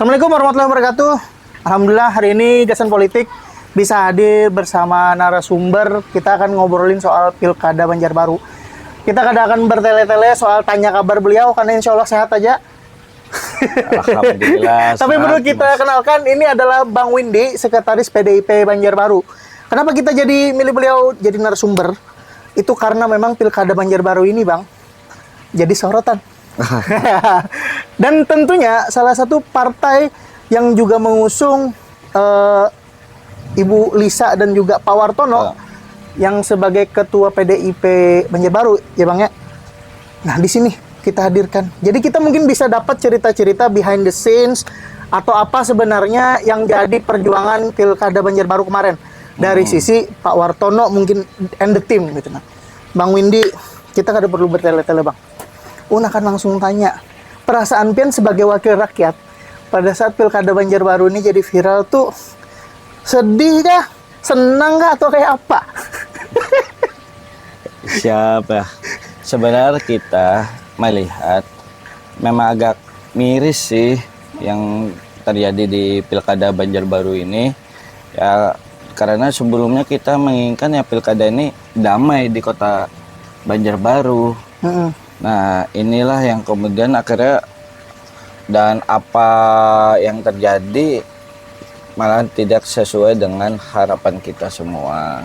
Assalamualaikum warahmatullahi wabarakatuh. Alhamdulillah hari ini Gasan Politik bisa hadir bersama narasumber. Kita akan ngobrolin soal Pilkada Banjarbaru. Kita kadang akan bertele-tele soal tanya kabar beliau karena insya Allah sehat aja. Alhamdulillah. Tapi perlu kita kenalkan, ini adalah Bang Windy, Sekretaris PDIP Banjarbaru. Kenapa kita jadi milih beliau jadi narasumber? Itu karena memang Pilkada Banjarbaru ini, Bang, jadi sorotan. Dan tentunya salah satu partai yang juga mengusung Ibu Lisa dan juga Pak Wartono yang sebagai ketua PDIP Banjarbaru, ya Bang ya. Nah, di sini kita hadirkan. Jadi kita mungkin bisa dapat cerita-cerita behind the scenes atau apa sebenarnya yang jadi perjuangan Pilkada Banjarbaru kemarin dari sisi Pak Wartono mungkin and the team gitu. Nah, Bang Windy, kita kada perlu bertele-tele, Bang. Akan langsung tanya, perasaan Pian sebagai wakil rakyat pada saat Pilkada Banjarbaru ini jadi viral tuh, sedih kah? Senang kah? Atau kayak apa? Siapa? Sebenarnya kita melihat memang agak miris sih yang terjadi di Pilkada Banjarbaru ini. Ya, karena sebelumnya kita menginginkan ya Pilkada ini damai di kota Banjarbaru. Nah, inilah yang kemudian akhirnya dan apa yang terjadi malah tidak sesuai dengan harapan kita semua.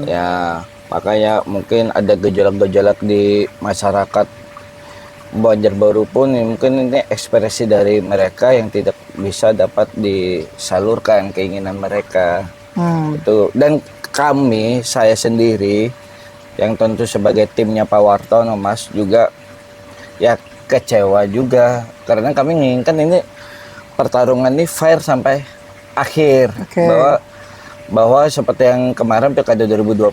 Ya, makanya mungkin ada gejolak-gejolak di masyarakat Banjarbaru pun mungkin ini ekspresi dari mereka yang tidak bisa dapat disalurkan keinginan mereka. Itu, dan kami, saya sendiri yang tentu sebagai timnya Pak Wartono, Mas, juga ya kecewa juga karena kami menginginkan ini pertarungan ini fair sampai akhir. Bahwa seperti yang kemarin Pilkada 2020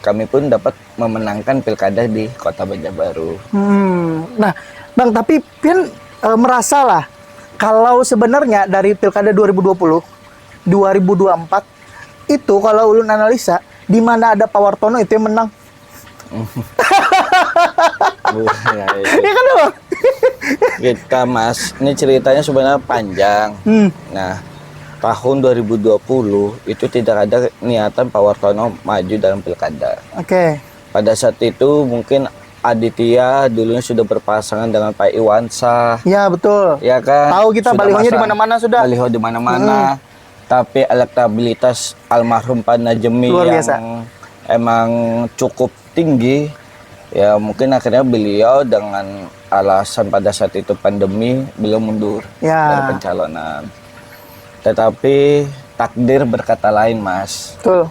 kami pun dapat memenangkan Pilkada di Kota Banjarbaru. Nah, Bang, tapi Pian merasa lah kalau sebenarnya dari Pilkada 2020, 2024 itu kalau ulun analisa di mana ada Pak Wartono itu yang menang. Iya kan, Bang? Kita, Mas, ini ceritanya sebenarnya panjang. Nah, tahun 2020 itu tidak ada niatan Pak Wartono maju dalam Pilkada. Pada saat itu mungkin Aditya dulunya sudah berpasangan dengan Pak Iwansyah. Ya, betul. Ya kan? Tahu kita balihonya di mana-mana sudah. Baliho di mana-mana. Tapi elektabilitas almarhum Pak Najemi yang emang cukup tinggi. Ya, mungkin akhirnya beliau dengan alasan pada saat itu pandemi beliau mundur dari pencalonan. Tetapi takdir berkata lain, Mas. Betul.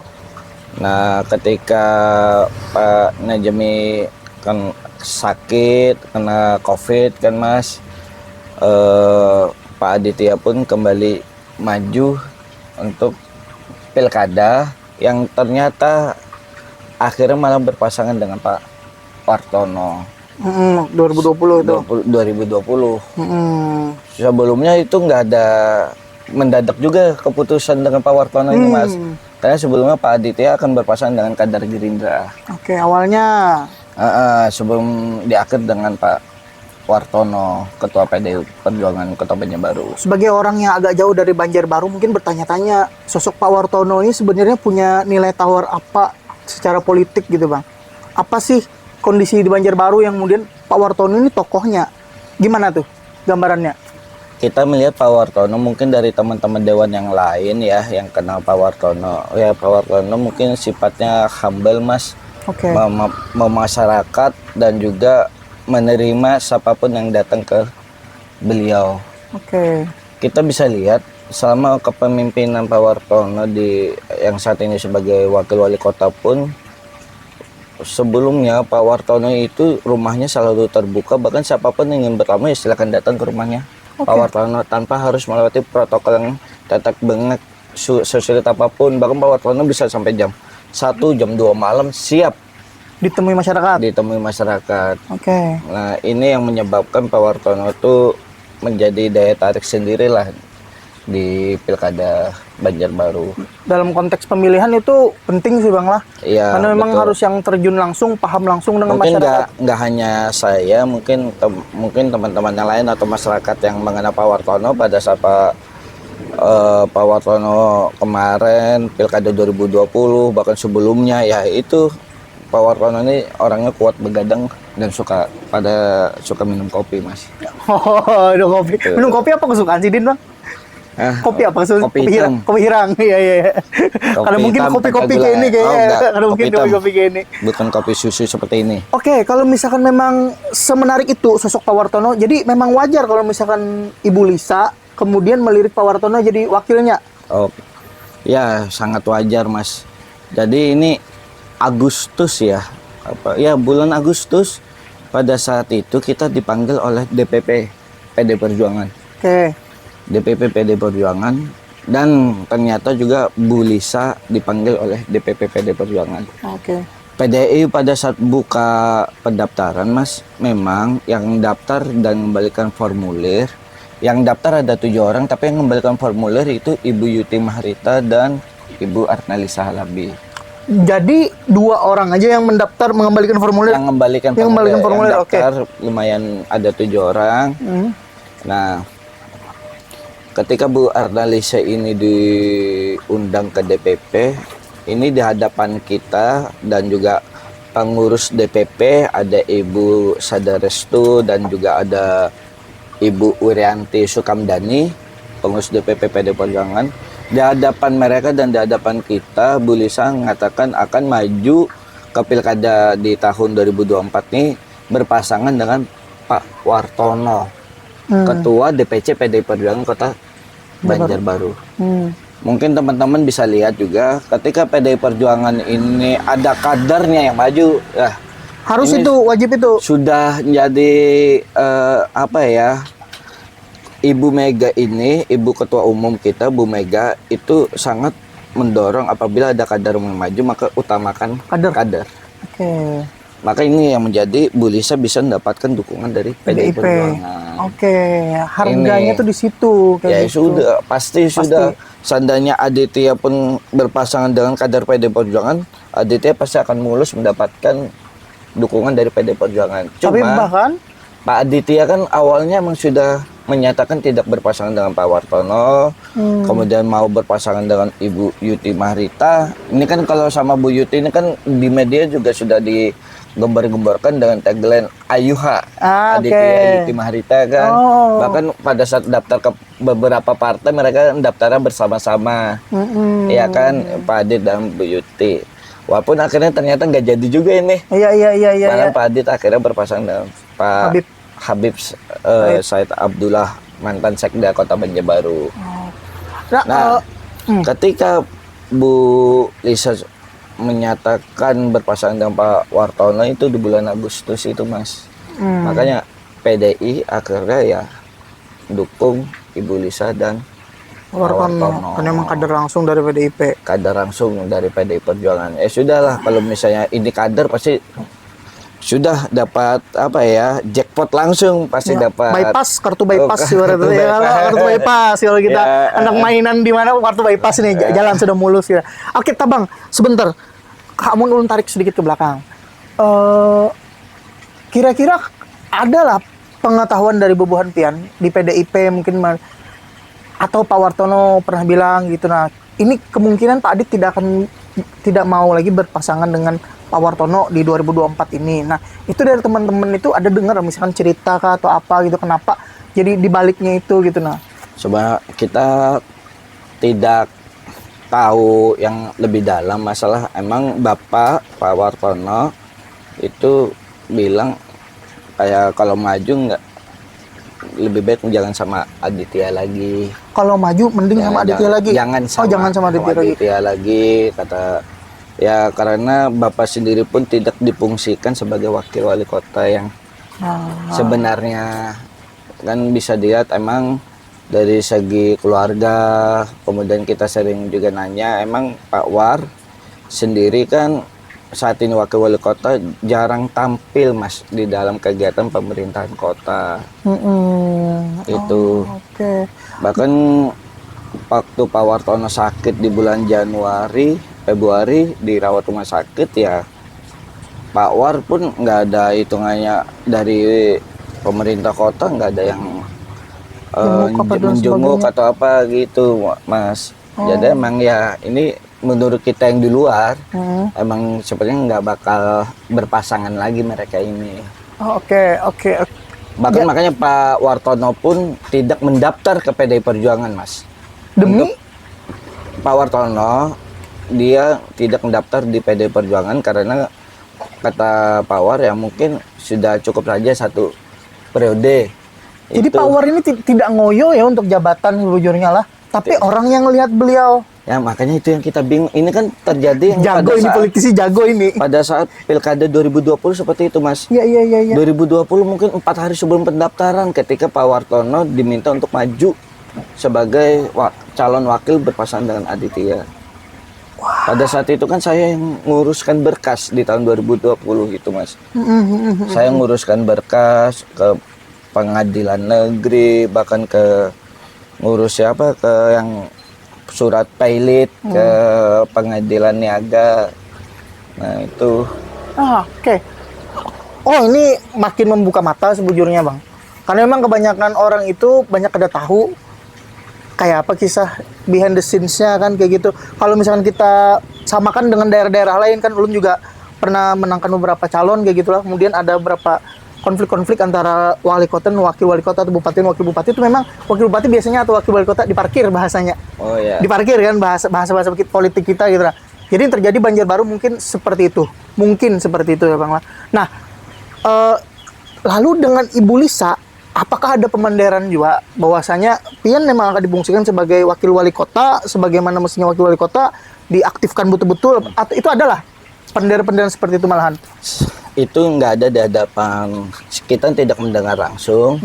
Nah, ketika Pak Najemi kan sakit, kena COVID kan, Mas, Pak Aditya pun kembali maju untuk Pilkada yang ternyata akhirnya malah berpasangan dengan Pak Wartono. 2020 itu. 2020. Sebelumnya itu nggak ada mendadak juga keputusan dengan Pak Wartono ini, Mas. Karena sebelumnya Pak Aditya akan berpasangan dengan kader Gerindra. Awalnya. Sebelum diakhir dengan Pak Wartono, Ketua PDI Perjuangan Kota Banjarbaru. Sebagai orang yang agak jauh dari Banjarbaru mungkin bertanya-tanya, sosok Pak Wartono ini sebenarnya punya nilai tawar apa secara politik gitu, Bang? Apa sih kondisi di Banjarbaru yang kemudian Pak Wartono ini tokohnya? Gimana tuh gambarannya? Kita melihat Pak Wartono mungkin dari teman-teman dewan yang lain ya yang kenal Pak Wartono. Ya, Pak Wartono mungkin sifatnya humble, Mas. Memasyarakat dan juga menerima siapapun yang datang ke beliau. Kita bisa lihat selama kepemimpinan Pak Wartono yang saat ini sebagai wakil wali kota pun, sebelumnya Pak Wartono itu rumahnya selalu terbuka, bahkan siapapun yang ingin bertamu ya silakan datang ke rumahnya Pak Wartono tanpa harus melewati protokol yang tetek bengek sesulit apapun. Bahkan Pak Wartono bisa sampai jam 1, jam 2 malam siap ditemui masyarakat. Nah, ini yang menyebabkan Pak Wartono itu menjadi daya tarik sendirilah di Pilkada Banjarbaru. Dalam konteks pemilihan itu penting sih Bang lah. Iya, Karena memang betul. harus yang terjun langsung, paham langsung dengan Mungkin masyarakat. nggak hanya saya, mungkin teman-teman yang lain atau masyarakat yang mengenal Pak Wartono pada saat Pak Wartono kemarin Pilkada 2020 bahkan sebelumnya, ya itu Pak Wartono ini orangnya kuat begadang dan suka minum kopi, Mas. Oh, minum kopi. Minum kopi apa kesukaan sih Din Bang? Kopi apa kesukaan? Kopi hitam. Kopi hirang. Iya iya. Karena mungkin hitam kopi-kopi tanpa kayak gula. ini kayaknya. enggak. Karena mungkin hitam. kopi-kopi kayak ini. Bukan kopi susu seperti ini. Oke, kalau misalkan memang semenarik itu sosok Pak Wartono, jadi memang wajar kalau misalkan Ibu Lisa kemudian melirik Pak Wartono jadi wakilnya. Oh, ya sangat wajar, Mas. Jadi ini Agustus ya, bulan Agustus pada saat itu kita dipanggil oleh DPP PD Perjuangan. Oke. DPP PD Perjuangan, dan ternyata juga Bu Lisa dipanggil oleh DPP PD Perjuangan. Oke. PDI pada saat buka pendaftaran, Mas, memang yang daftar dan mengembalikan formulir, yang daftar ada 7 orang, tapi yang mengembalikan formulir itu Ibu Yuti Mahrita dan Ibu Arnalisa Halabi. Jadi 2 orang aja yang mendaftar mengembalikan formulir. Yang mengembalikan formulir, yang oke. daftar lumayan ada 7 orang. Nah, ketika Bu Arnalisa ini diundang ke DPP, ini di hadapan kita dan juga pengurus DPP ada Ibu Sadarestu dan juga ada Ibu Wirianti Sukamdani, pengurus DPP PD Perjuangan. Di hadapan mereka dan di hadapan kita, Bu Lisa mengatakan akan maju ke Pilkada di tahun 2024 ini berpasangan dengan Pak Wartono, Ketua DPC PD Perjuangan Kota Banjarbaru. Mungkin teman-teman bisa lihat juga ketika PD Perjuangan ini ada kadernya yang maju, Harus ini itu, wajib itu. sudah jadi Ibu Mega ini, Ibu Ketua Umum kita Bu Mega itu sangat mendorong apabila ada kader yang maju maka utamakan kader. Oke. Maka ini yang menjadi Bu Lisa bisa mendapatkan dukungan dari PDI PDIP. Perjuangan. Oke, harganya Ini. tuh di situ kayak Ya gitu. sudah, pasti sudah. Seandainya Aditya pun berpasangan dengan kader PDI Perjuangan, Aditya pasti akan mulus mendapatkan dukungan dari PDI Perjuangan. Tapi Cuma bahkan Pak Aditya kan awalnya memang sudah menyatakan tidak berpasangan dengan Pak Wartono, kemudian mau berpasangan dengan Ibu Yuti Mahrita. Ini kan kalau sama Bu Yuti ini kan di media juga sudah digembar-gemborkan dengan tagline Ayuha Aditya Yuti Mahrita kan. Bahkan pada saat daftar ke beberapa partai mereka daftarnya bersama-sama, ya kan, Pak Adit dan Bu Yuti. Walaupun akhirnya ternyata nggak jadi juga ini. Iya. Karena Pak Adit akhirnya berpasangan dengan Pak Habib Said Abdullah, mantan Sekda Kota Banjarbaru. Nah, ketika Bu Lisa menyatakan berpasangan dengan Pak Wartono itu di bulan Agustus itu, Mas. Makanya PDI akhirnya ya dukung Ibu Lisa dan Wartono. Kan emang kader langsung dari PDIP. Kader langsung dari PDI Perjuangan. Sudahlah, kalau misalnya ini kader pasti sudah dapat jackpot langsung, pasti dapat kartu bypass ibaratnya ya. Kartu bypass kalau kita anak mainan di mana kartu bypass nih, jalan sudah mulus ya. Oke, Tabang, sebentar. Kamu ulun tarik sedikit ke belakang. Kira-kira adalah pengetahuan dari Bubuhan Pian di PDIP mungkin atau Pak Wartono pernah bilang gitu. Nah, ini kemungkinan Pak Adit tidak mau lagi berpasangan dengan Pak Wartono di 2024 ini. Nah, itu dari teman-teman itu ada dengar misalkan cerita kah atau apa gitu, kenapa jadi dibaliknya itu gitu. Nah, coba kita tidak tahu yang lebih dalam masalah. Emang Bapak Pak Wartono itu bilang kayak kalau maju nggak, lebih baik jangan sama Aditya lagi. Kalau maju mending sama Aditya lagi. Jangan sama Aditya lagi, kata. Ya karena Bapak sendiri pun tidak difungsikan sebagai wakil wali kota yang sebenarnya kan bisa dilihat emang dari segi keluarga. Kemudian kita sering juga nanya, emang Pak War sendiri kan saat ini wakil wali kota jarang tampil, Mas, di dalam kegiatan pemerintahan kota. Itu. Oke. Bahkan waktu Pak Wartono sakit di bulan Februari dirawat rumah sakit ya, Pak War pun nggak ada hitungannya dari pemerintah kota, nggak ada yang menjenguk atau apa gitu, Mas. Jadi emang ya ini menurut kita yang di luar, emang sepertinya nggak bakal berpasangan lagi mereka ini. Oke. Bahkan makanya Pak Wartono pun tidak mendaftar ke PDI Perjuangan, Mas. Demi? Pak Wartono, dia tidak mendaftar di PDI Perjuangan karena kata Pak War ya mungkin sudah cukup saja 1 periode. Jadi Pak War ini tidak ngoyo ya untuk jabatan sejujurnya lah. Tapi orang yang lihat beliau. Ya makanya itu yang kita bingung. Ini kan terjadi yang jago ini, politisi jago ini. Pada saat Pilkada 2020 seperti itu, Mas. Iya. 2020 mungkin 4 hari sebelum pendaftaran ketika Pak Wartono diminta untuk maju sebagai calon wakil berpasangan dengan Aditya. Pada saat itu kan saya yang nguruskan berkas di tahun 2020 itu, Mas. Saya nguruskan berkas ke pengadilan negeri, bahkan ke ngurus siapa ke yang surat pilot ke pengadilan niaga. Nah, itu. Oke. Oh, ini makin membuka mata sebujurnya, Bang. Karena memang kebanyakan orang itu banyak kada tahu kayak apa kisah behind the scenes-nya kan kayak gitu. Kalau misalkan kita samakan dengan daerah-daerah lain kan, ulun juga pernah menangkan beberapa calon kayak gitulah. Kemudian ada beberapa konflik-konflik antara wali kota dan wakil wali kota atau bupati dan wakil bupati. Itu memang wakil bupati biasanya atau wakil wali kota diparkir bahasanya. Oh iya. Diparkir kan bahasa politik kita gitu lah. Jadi yang terjadi Banjarbaru mungkin seperti itu. Mungkin seperti itu ya Bang. Nah, lalu dengan Ibu Lisa, apakah ada pemandaran juga bahwasanya Pian memang akan difungsikan sebagai wakil wali kota, sebagaimana mestinya wakil wali kota diaktifkan betul-betul, atau itu adalah pendaran-pendaran seperti itu malahan? Itu nggak ada di hadapan, kita tidak mendengar langsung,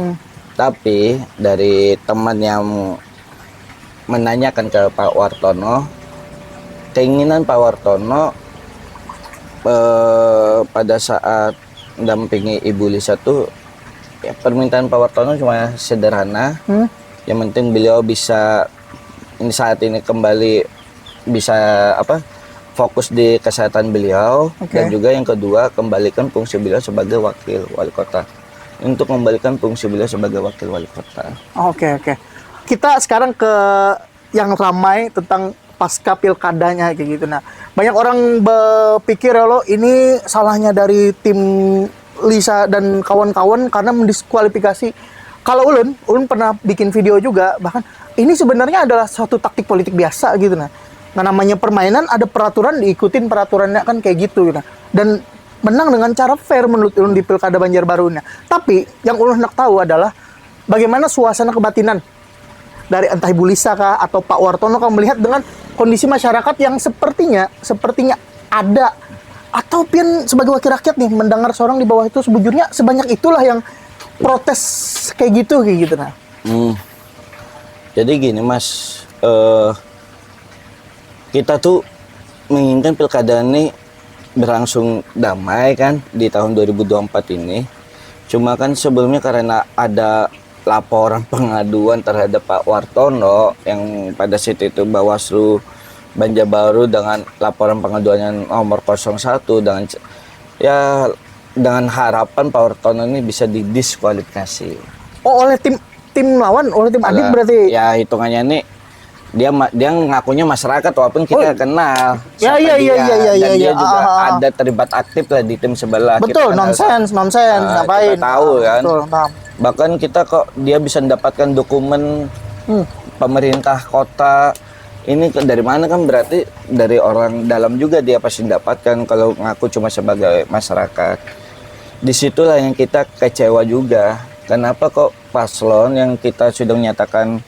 tapi dari teman yang menanyakan ke Pak Wartono, keinginan Pak Wartono pada saat mendampingi Ibu Lisa tuh, ya, permintaan Pak Wartono cuma sederhana. Yang penting beliau bisa saat ini kembali bisa fokus di kesehatan beliau, dan juga yang kedua kembalikan fungsi beliau sebagai wakil wali kota. Untuk kembalikan fungsi beliau sebagai wakil wali kota. Oke. Kita sekarang ke yang ramai tentang pasca pilkadanya kayak gitu. Nah, banyak orang berpikir lo ini salahnya dari tim Lisa dan kawan-kawan karena mendiskualifikasi. Kalau ulun pernah bikin video juga, bahkan ini sebenarnya adalah suatu taktik politik biasa gitu. Nah, namanya permainan, ada peraturan, diikutin peraturannya kan kayak gitu. Nah, dan menang dengan cara fair menurut ulun di pilkada Banjarbaru. Tapi yang ulun nak tahu adalah bagaimana suasana kebatinan dari entah Ibu Lisa kah atau Pak Wartono kah melihat dengan kondisi masyarakat yang sepertinya ada, atau Pian sebagai wakil rakyat nih mendengar seorang di bawah itu sebujurnya sebanyak itulah yang protes kayak gitu nah. Jadi gini Mas, kita tuh menginginkan pilkada ini berlangsung damai kan di tahun 2024 ini. Cuma kan sebelumnya karena ada laporan pengaduan terhadap Pak Wartono yang pada saat itu Bawaslu Banjarbaru dengan laporan pengaduannya nomor 01 dengan harapan Pak Wartono ini bisa didiskualifikasi. Oh, oleh tim lawan, oleh tim Adit berarti? Ya hitungannya nih dia ngakunya masyarakat walaupun kita kenal. Iya. Dan dia juga ada terlibat aktif lah di tim sebelah. Betul, nonsense, ngapain? Kita tahu kan. Betul, bahkan kita kok dia bisa mendapatkan dokumen pemerintah kota. Ini dari mana kan, berarti dari orang dalam juga dia pasti mendapatkan kalau ngaku cuma sebagai masyarakat. Disitulah yang kita kecewa juga. Kenapa kok paslon yang kita sudah menyatakan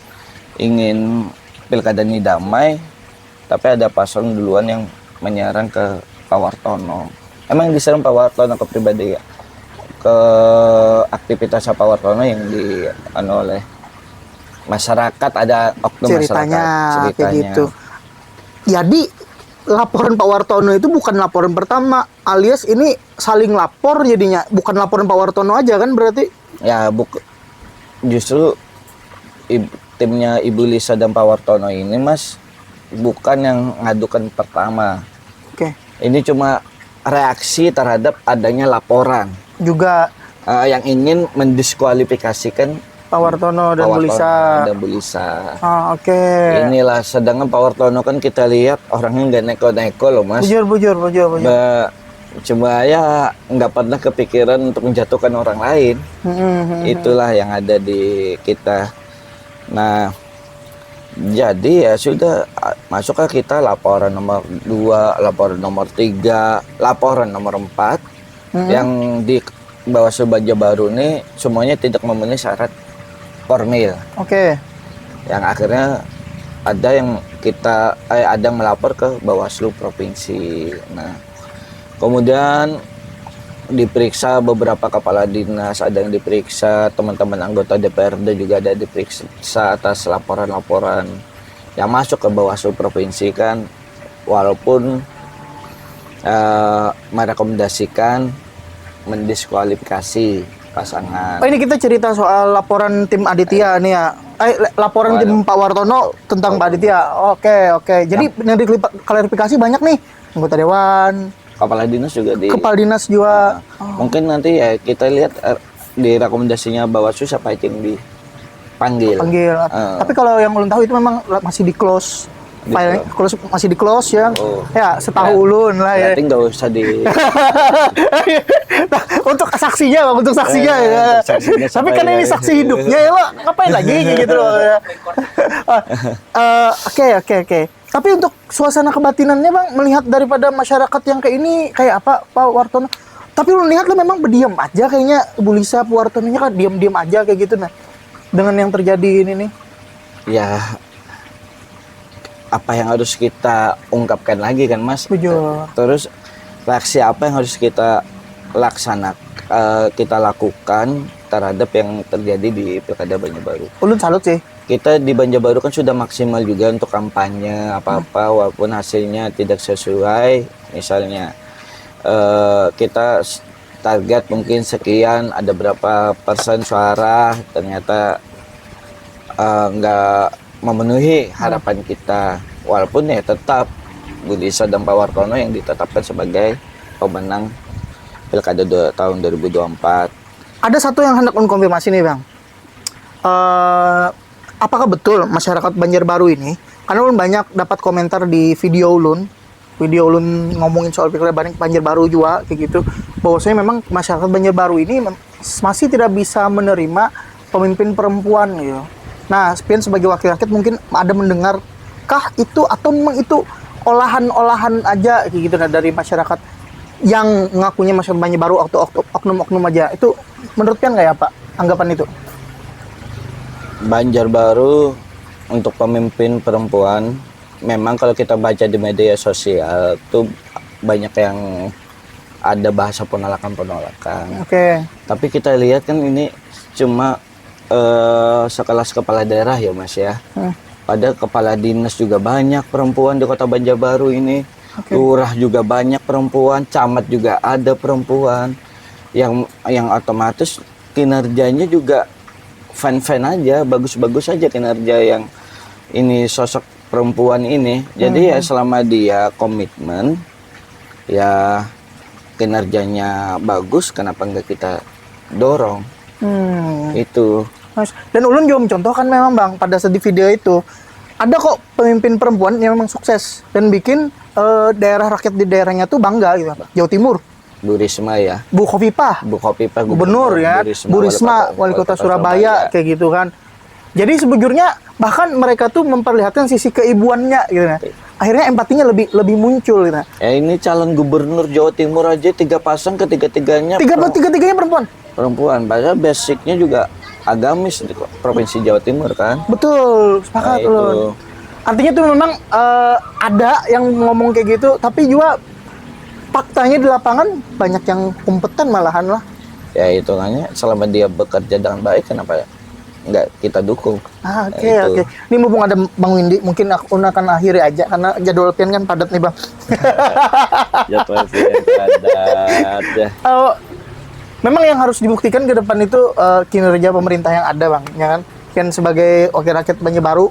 ingin pilkada ini damai, tapi ada paslon duluan yang menyerang ke Pak Wartono. Emang diserang Pak Wartono ke pribadi ya? Ke aktivitas Pak Wartono yang oleh masyarakat, ada oknum masyarakat kayak gitu. Jadi laporan Pak Wartono itu bukan laporan pertama, alias ini saling lapor jadinya, bukan laporan Pak Wartono aja kan berarti? Ya justru timnya Ibu Lisa dan Pak Wartono ini Mas bukan yang ngadukan pertama. Oke. Ini cuma reaksi terhadap adanya laporan Juga yang ingin mendiskualifikasikan Pak Wartono dan Pak Bu Lisa. Wartono dan Bu Lisa. Oke. Inilah sedangkan Pak Wartono kan kita lihat orangnya nggak neko-neko loh Mas. Bujur. Cuma ya nggak pernah kepikiran untuk menjatuhkan orang lain. Itulah yang ada di kita. Nah, jadi ya sudah masuk ke kita laporan nomor 2, laporan nomor 3, laporan nomor 4 yang di Bawaslu Banjarbaru ini semuanya tidak memenuhi syarat formil. Oke. Yang akhirnya ada yang ada yang melapor ke Bawaslu provinsi. Nah, kemudian diperiksa beberapa kepala dinas, ada yang diperiksa teman-teman anggota DPRD juga ada diperiksa atas laporan-laporan yang masuk ke Bawaslu provinsi kan, walaupun merekomendasikan mendiskualifikasi pasangan. Oh, ini kita cerita soal laporan tim Aditya nih ya. Laporan tim Pak Wartono tentang Pak Aditya. Oke. Jadi yang diklarifikasi banyak nih. Anggota dewan, Kepala dinas juga kepala dinas juga. Mungkin nanti ya kita lihat di rekomendasinya Bawaslu siapa yang dipanggil. Tapi kalau yang ulun tahu itu memang masih di close. File masih di close ya. Ya, setahu ulun lah ya. Berarti nggak usah di Nah, untuk saksinya ya. Tapi kan ini saksi hidupnya ya, Pak. Ngapain lagi kayak gitu loh ya. Oke. Tapi untuk suasana kebatinannya Bang, melihat daripada masyarakat yang kayak ini kayak apa Pak Wartono? Tapi lu lihat lo memang berdiam aja kayaknya Bu Lisa, Pak Wartononya kan diam-diam aja kayak gitu nah. Dengan yang terjadi ini nih. Ya, apa yang harus kita ungkapkan lagi kan Mas? Bujur. Terus reaksi apa yang harus kita kita lakukan terhadap yang terjadi di Pilkada Banjarbaru? Ulun salut sih. Kita di Banjarbaru kan sudah maksimal juga untuk kampanye apa-apa walaupun hasilnya tidak sesuai. Misalnya kita target mungkin sekian, ada berapa persen suara, ternyata nggak memenuhi harapan kita, walaupun ya tetap Bu Lisa dan Pak Wartono yang ditetapkan sebagai pemenang Pilkada tahun 2024. Ada satu yang hendak konfirmasi nih Bang. Apakah betul masyarakat Banjarbaru ini, karena ulun banyak dapat komentar di video ulun ngomongin soal Pilkada Banjarbaru juga kayak gitu, bahwasanya memang masyarakat Banjarbaru ini masih tidak bisa menerima pemimpin perempuan gitu. Nah, Spian sebagai wakil rakyat mungkin ada mendengarkah itu atau memang itu olahan-olahan aja kayak gitu nah, dari masyarakat yang ngakunya masyarakat Banjarbaru atau oknum-oknum aja. Itu menurut Pian nggak ya Pak anggapan itu? Banjarbaru untuk pemimpin perempuan memang kalau kita baca di media sosial tuh banyak yang ada bahasa penolakan. Oke. Tapi kita lihat kan ini cuma sekelas kepala daerah ya Mas ya. Pada kepala dinas juga banyak perempuan di Kota Banjarbaru ini. Lurah juga banyak perempuan, camat juga ada perempuan. Yang otomatis kinerjanya juga fan-fan aja, bagus-bagus aja kinerja yang ini sosok perempuan ini. Jadi ya selama dia komitmen ya kinerjanya bagus, kenapa enggak kita dorong? Itu. Dan ulun juga mencontohkan memang Bang, pada saat di video itu ada kok pemimpin perempuan yang memang sukses dan bikin daerah rakyat di daerahnya tuh bangga gitu. Jawa Timur. Bu Risma ya. Bu Khofifah gubernur ya. Bu Risma wali kota Surabaya kayak gitu kan. Jadi sebujurnya bahkan mereka tuh memperlihatkan sisi keibuannya gitu. Akhirnya empatinya lebih muncul gitu. Ini calon gubernur Jawa Timur aja 3 pasang, ketiga-tiganya perempuan. Padahal basicnya juga agamis di Provinsi Jawa Timur kan. Betul, sepakat loh. Artinya tuh memang ada yang ngomong kayak gitu, tapi juga faktanya di lapangan banyak yang kompeten malahan lah. Ya hitungannya selama dia bekerja dengan baik, kenapa nggak kita dukung? Oke. Ini mumpung ada Bang Windy, mungkin aku akan akhiri aja karena jadwal Pian kan padat nih Bang. Jadwal Pian padat ya. Memang yang harus dibuktikan ke depan itu kinerja pemerintah yang ada Bang, ya kan? Kan sebagai wakil rakyat Banjarbaru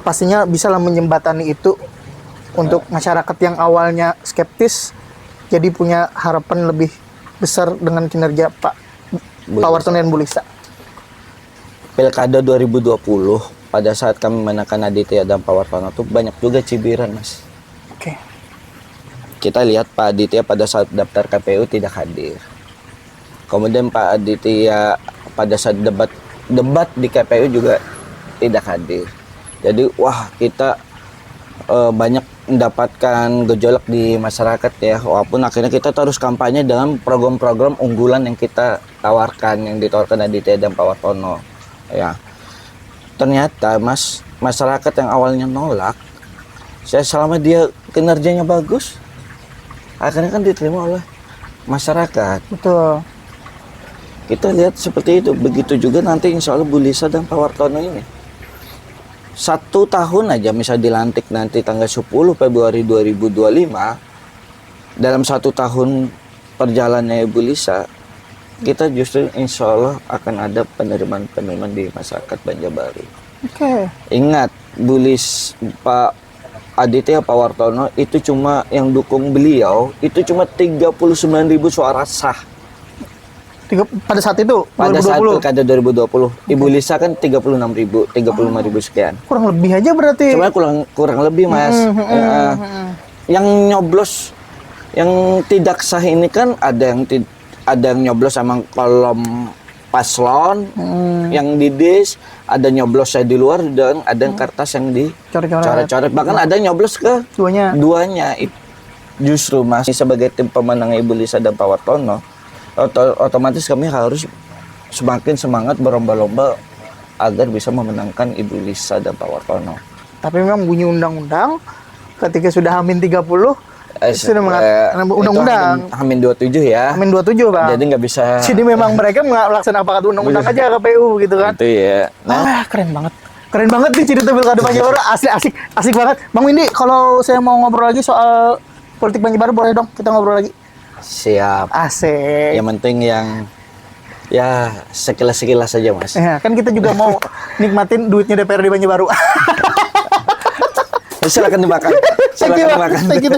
pastinya bisa lah menjembatani itu untuk masyarakat yang awalnya skeptis jadi punya harapan lebih besar dengan kinerja Pak Wartono dan Bu Lisa. Pilkada 2020 pada saat kami menangkan Aditya dan Pak Wartono tuh banyak juga cibiran, Mas. Oke. Kita lihat Pak Aditya pada saat daftar KPU tidak hadir. Kemudian Pak Aditya pada saat debat di KPU juga tidak hadir. Jadi wah, kita banyak mendapatkan gejolak di masyarakat ya. Walaupun akhirnya kita terus kampanye dengan program-program unggulan yang kita tawarkan, yang ditawarkan Aditya dan Pak Wartono. Ya. Ternyata masyarakat yang awalnya nolak, selama dia kinerjanya bagus, akhirnya kan diterima oleh masyarakat. Betul. Kita lihat seperti itu. Begitu juga nanti insya Allah Bu Lisa dan Pak Wartono ini. 1 tahun aja misal dilantik nanti tanggal 10 Februari 2025. Dalam 1 tahun perjalanannya Bu Lisa, kita justru insya Allah akan ada penerimaan di masyarakat Banjarbaru. Oke. Ingat, Pak Aditya Pak Wartono itu cuma yang dukung beliau, itu cuma 39.000 suara sah. Pada saat itu, Pada 2020. saat pilkada 2020, Ibu Lisa kan 36.000, 35.000 sekian. Kurang lebih aja berarti. Sebenarnya kurang lebih, Mas. Yang nyoblos, yang tidak sah ini kan ada yang nyoblos sama kolom paslon, yang di dis, ada nyoblos saya di luar dan ada yang kertas yang dicoret-coret. Bahkan ada yang nyoblos ke duanya. Justru Mas sebagai tim pemenang Ibu Lisa dan Pak Wartono, otomatis kami harus semakin semangat berlomba-lomba agar bisa memenangkan Ibu Lisa dan Pak Wartono. Tapi memang bunyi undang-undang ketika sudah Hamin 30 sudah mengatakan undang-undang Hamin 27 ya. Hamin 27, Bang. Jadi nggak bisa. Jadi memang mereka melaksanakan undang-undang aja KPU gitu kan. Itu ya. Nah, keren banget. Keren banget nih cerita Pilkada Banjarbaru. Asik banget. Bang Windy, kalau saya mau ngobrol lagi soal politik Banjarbaru boleh dong kita ngobrol lagi. Siap. Asik. Yang penting yang ya sekilas-sekilas saja, Mas. Ya, kan kita juga mau nikmatin duitnya DPRD Banjarbaru. Silakan dimakan. Silakan dimakan. Thank you.